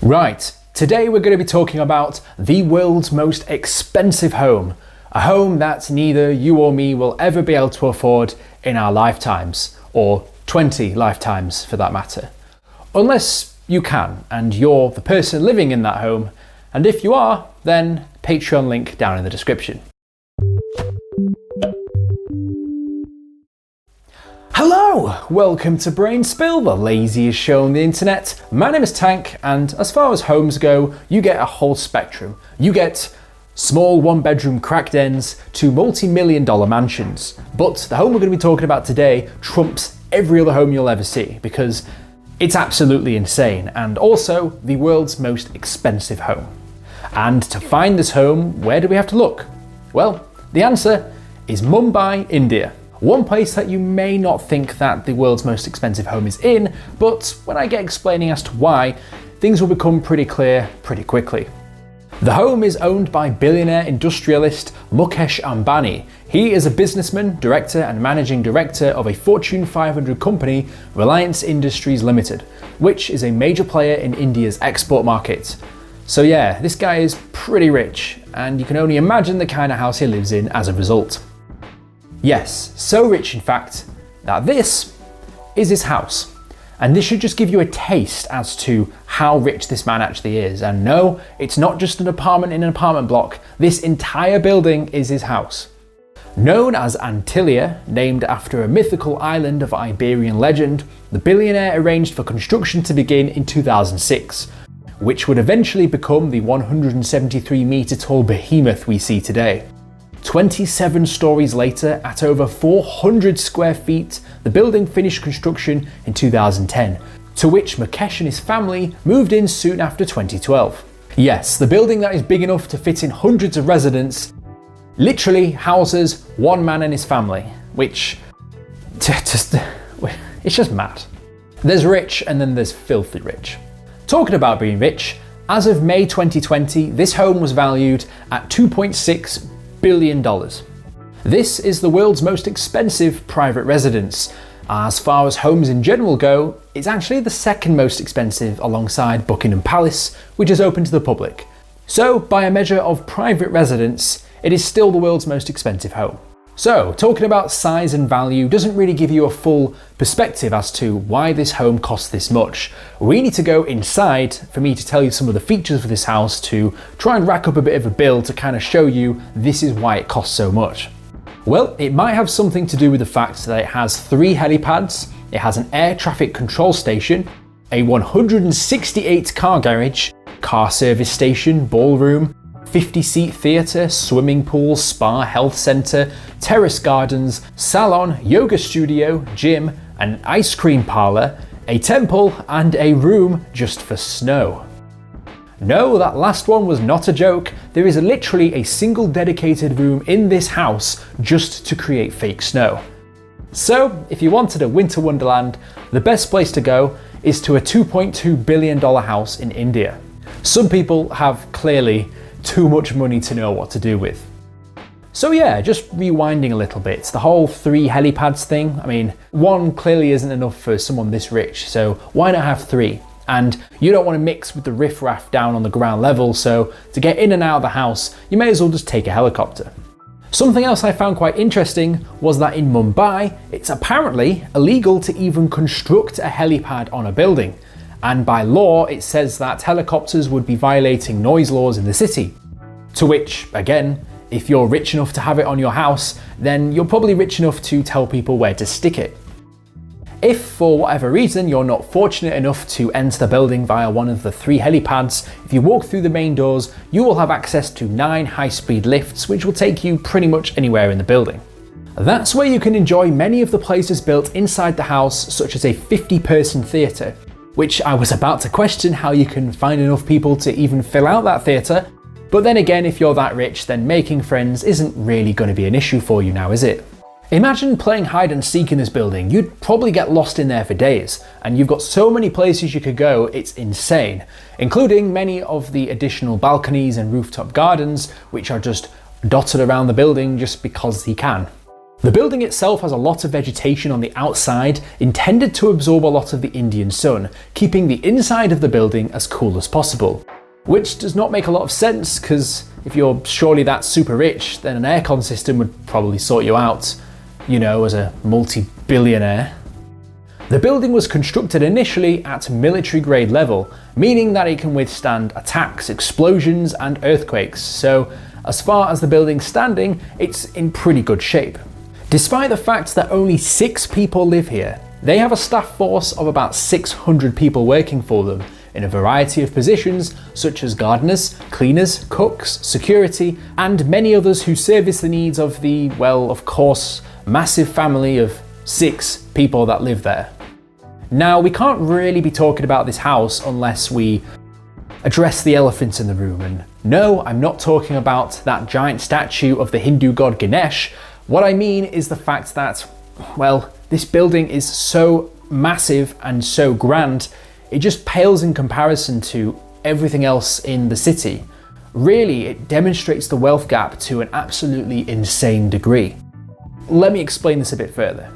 Right, today we're going to be talking about the world's most expensive home. A home that neither you or me will ever be able to afford in our lifetimes, or 20 lifetimes for that matter. Unless you can, and you're the person living in that home, and if you are, then Patreon link down in the description. Hello! Welcome to Brain Spill, the laziest show on the internet. My name is Tank, and as far as homes go, you get a whole spectrum. You get small one-bedroom crack dens to multi-million-dollar mansions. But the home we're going to be talking about today trumps every other home you'll ever see, because it's absolutely insane, and also the world's most expensive home. And to find this home, where do we have to look? Well, the answer is Mumbai, India. One place that you may not think that the world's most expensive home is in, but when I get explaining as to why, things will become pretty clear pretty quickly. The home is owned by billionaire industrialist Mukesh Ambani. He is a businessman, director and managing director of a Fortune 500 company, Reliance Industries Limited, which is a major player in India's export market. So yeah, this guy is pretty rich, and you can only imagine the kind of house he lives in as a result. Yes, so rich in fact, that this is his house. And this should just give you a taste as to how rich this man actually is. And no, it's not just an apartment in an apartment block, this entire building is his house. Known as Antilia, named after a mythical island of Iberian legend, the billionaire arranged for construction to begin in 2006, which would eventually become the 173-metre tall behemoth we see today. 27 stories later, at over 400 square feet, the building finished construction in 2010, to which Mukesh and his family moved in soon after 2012. Yes, the building that is big enough to fit in hundreds of residents literally houses one man and his family, which it's just mad. There's rich and then there's filthy rich. Talking about being rich, as of May 2020, this home was valued at $2.6 billion. This is the world's most expensive private residence. As far as homes in general go, it's actually the second most expensive alongside Buckingham Palace, which is open to the public. So, by a measure of private residence, it is still the world's most expensive home. So, talking about size and value doesn't really give you a full perspective as to why this home costs this much. We need to go inside for me to tell you some of the features of this house to try and rack up a bit of a bill to kind of show you this is why it costs so much. Well, it might have something to do with the fact that it has 3 helipads, it has an air traffic control station, a 168 car garage, car service station, ballroom, 50-seat theatre, swimming pool, spa, health centre, terrace gardens, salon, yoga studio, gym, an ice cream parlour, a temple, and a room just for snow. No, that last one was not a joke. There is literally a single dedicated room in this house just to create fake snow. So, if you wanted a winter wonderland, the best place to go is to a $2.2 billion house in India. Some people have clearly too much money to know what to do with. So yeah, just rewinding a little bit, the whole 3 helipads thing, I mean, 1 clearly isn't enough for someone this rich, so why not have 3? And you don't want to mix with the riffraff down on the ground level, so to get in and out of the house, you may as well just take a helicopter. Something else I found quite interesting was that in Mumbai, it's apparently illegal to even construct a helipad on a building. And by law, it says that helicopters would be violating noise laws in the city. To which, again, if you're rich enough to have it on your house, then you're probably rich enough to tell people where to stick it. If, for whatever reason, you're not fortunate enough to enter the building via one of the 3 helipads, if you walk through the main doors, you will have access to 9 high-speed lifts, which will take you pretty much anywhere in the building. That's where you can enjoy many of the places built inside the house, such as a 50-person theatre, which I was about to question how you can find enough people to even fill out that theatre. But then again, if you're that rich, then making friends isn't really going to be an issue for you now, is it? Imagine playing hide and seek in this building. You'd probably get lost in there for days, and you've got so many places you could go, it's insane, including many of the additional balconies and rooftop gardens, which are just dotted around the building just because he can. The building itself has a lot of vegetation on the outside, intended to absorb a lot of the Indian sun, keeping the inside of the building as cool as possible. Which does not make a lot of sense, because if you're surely that super rich, then an aircon system would probably sort you out, you know, as a multi-billionaire. The building was constructed initially at military grade level, meaning that it can withstand attacks, explosions and earthquakes, so as far as the building's standing, it's in pretty good shape. Despite the fact that only 6 people live here, they have a staff force of about 600 people working for them in a variety of positions such as gardeners, cleaners, cooks, security, and many others who service the needs of the, well, of course, massive family of 6 people that live there. Now, we can't really be talking about this house unless we address the elephant in the room, and no, I'm not talking about that giant statue of the Hindu god Ganesh. What I mean is the fact that, well, this building is so massive and so grand, it just pales in comparison to everything else in the city. Really, it demonstrates the wealth gap to an absolutely insane degree. Let me explain this a bit further.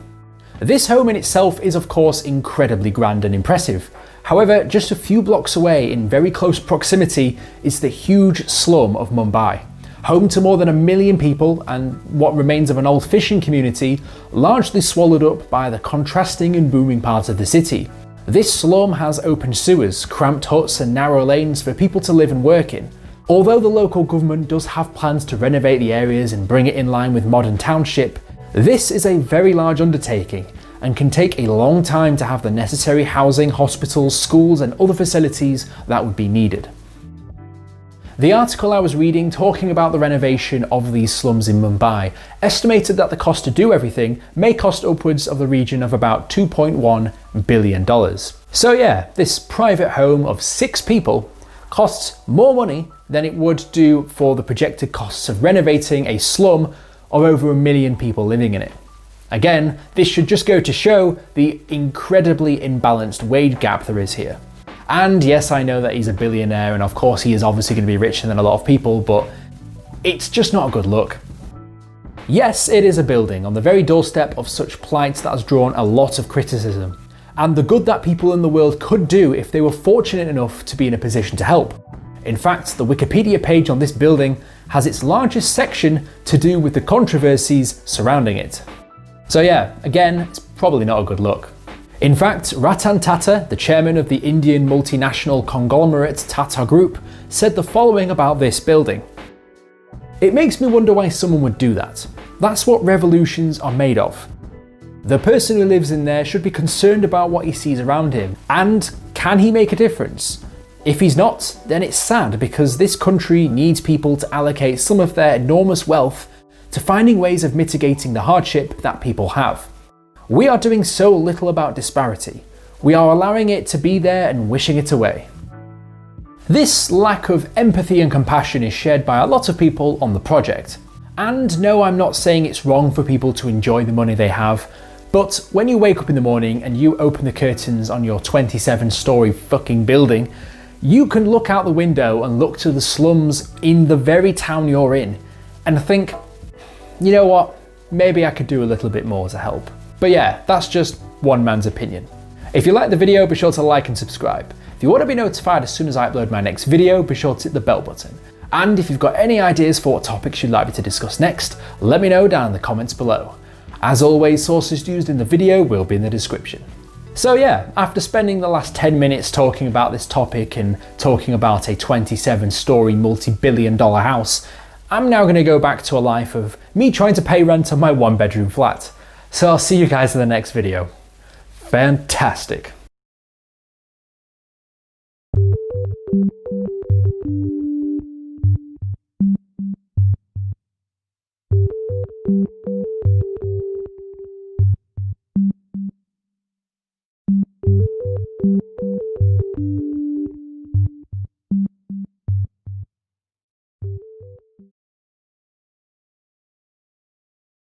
This home in itself is of course incredibly grand and impressive. However, just a few blocks away in very close proximity is the huge slum of Mumbai, home to more than 1 million people and what remains of an old fishing community, largely swallowed up by the contrasting and booming part of the city. This slum has open sewers, cramped huts and narrow lanes for people to live and work in. Although the local government does have plans to renovate the areas and bring it in line with modern township, this is a very large undertaking and can take a long time to have the necessary housing, hospitals, schools and other facilities that would be needed. The article I was reading talking about the renovation of these slums in Mumbai estimated that the cost to do everything may cost upwards of the region of about $2.1 billion. So yeah, this private home of 6 people costs more money than it would do for the projected costs of renovating a slum of over 1 million people living in it. Again, this should just go to show the incredibly imbalanced wage gap there is here. And yes, I know that he's a billionaire and of course he is obviously going to be richer than a lot of people, but it's just not a good look. Yes, it is a building on the very doorstep of such plight that has drawn a lot of criticism, and the good that people in the world could do if they were fortunate enough to be in a position to help. In fact, the Wikipedia page on this building has its largest section to do with the controversies surrounding it. So yeah, again, it's probably not a good look. In fact, Ratan Tata, the chairman of the Indian multinational conglomerate Tata Group, said the following about this building. "It makes me wonder why someone would do that. That's what revolutions are made of. The person who lives in there should be concerned about what he sees around him, and can he make a difference? If he's not, then it's sad because this country needs people to allocate some of their enormous wealth to finding ways of mitigating the hardship that people have. We are doing so little about disparity. We are allowing it to be there and wishing it away." This lack of empathy and compassion is shared by a lot of people on the project. And no, I'm not saying it's wrong for people to enjoy the money they have, but when you wake up in the morning and you open the curtains on your 27-story fucking building, you can look out the window and look to the slums in the very town you're in and think, you know what, maybe I could do a little bit more to help. But yeah, that's just one man's opinion. If you like the video, be sure to like and subscribe. If you want to be notified as soon as I upload my next video, be sure to hit the bell button. And if you've got any ideas for what topics you'd like me to discuss next, let me know down in the comments below. As always, sources used in the video will be in the description. So yeah, after spending the last 10 minutes talking about this topic and talking about a 27-story multi-billion-dollar house, I'm now going to go back to a life of me trying to pay rent on my 1-bedroom flat. So I'll see you guys in the next video. Fantastic.